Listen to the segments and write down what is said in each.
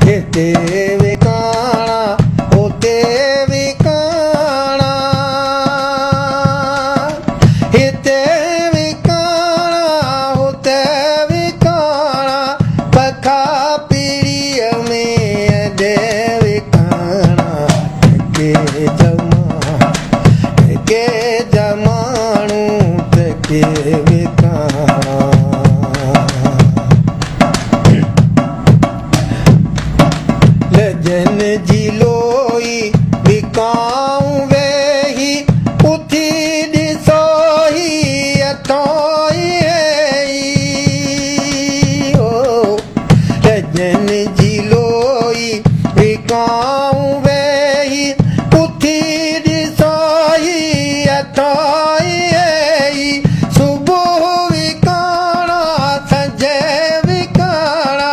हिते विकाणा हुते विकाणा हिते विकाणा हुते विकाणा पखा पीड़ीअ में अॾे विकाणा के जमाणू के विकाणा लजन जी लोई विकाऊं वेही उथी ॾिसोही अथोई ओ लजन जी लोई विकाऊं वेही उथी ॾिसोही अथोई सुबुह विकाणा संझे विकाणा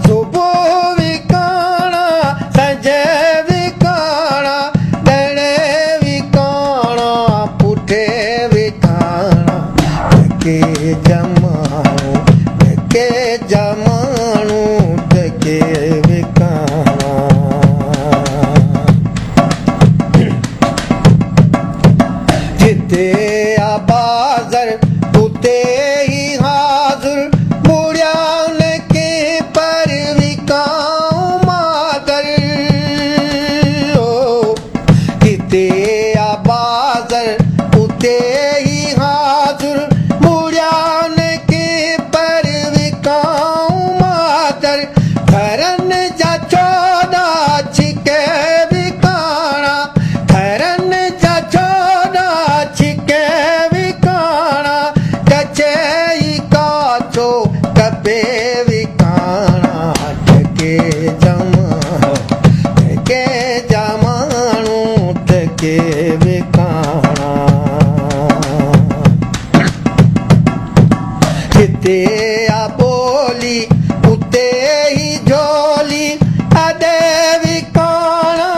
सुबुह विकाणा संझे विकाणा ॾणे विकाणा पुठे विकाणा के जमाणू के विकाणा जिते आबाज़र उते ही हाज़ुर बुढ़ियान के पर विकाऊं मादर ओ जिते आबाज़र उते ही हाज़ुर बुढ़ियान के पर विकाऊं मादर घरन जा चोॾा छिके विकाणा घरन जा चोॾा छिके विकाणा कचई काचो कबे विकाणा के जमाणू के विकाणा हिते आ बोली उते ही झोली अॾे विकाणा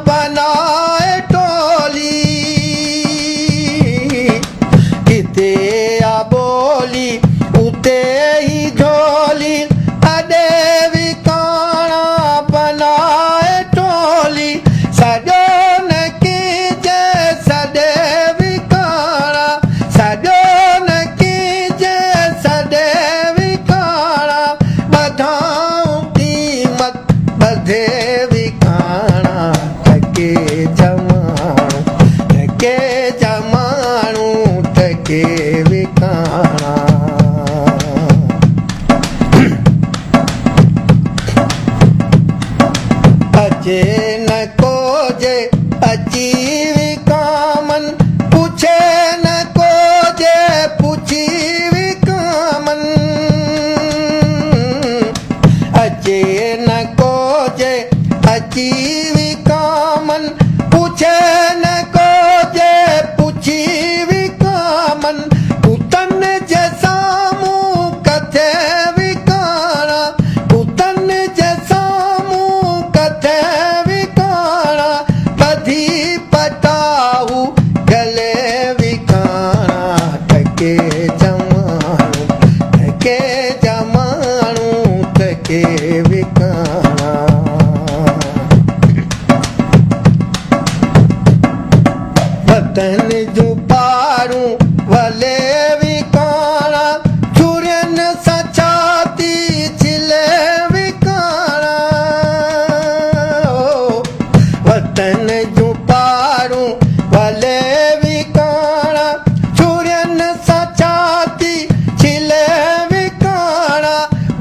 बनाए टोली हिते आ बोली उते ही झोली अॾे विकाणा बनाए टोली सॼो न कीजे सॾे विकाणा सॼो न कीजे सॾे विकाणा ॿधाऊं क़ीमत ॿधे विकाणा के जमाणू के विकाणा अचे न कोजे अची विकामन पुछे न कोजे पुछी विकामन अचे न कोजे अची विकामन पुछे न कोजे पुछी विकामन पुतन जे साम्हूं कथे विकाणा पुतन जे साम्हूं कथे विकाणा ॿधी पटाहू गले विकाणा के जमाणू के विकाणा वतन जो पारूं वले विकाणा छुरियन सां छाती छिले विकाणा वतन जो पारूं वले विकाणा छुरियन सां छाती छिले विकाणा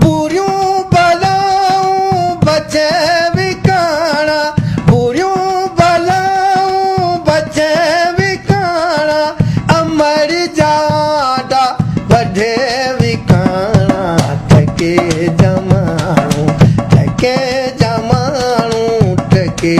बुरियूं बलाऊं बचे विकाणा बुरियूं बलाऊं बचे विकाणा अमर जाडा वढे विकाणा के जमाणू के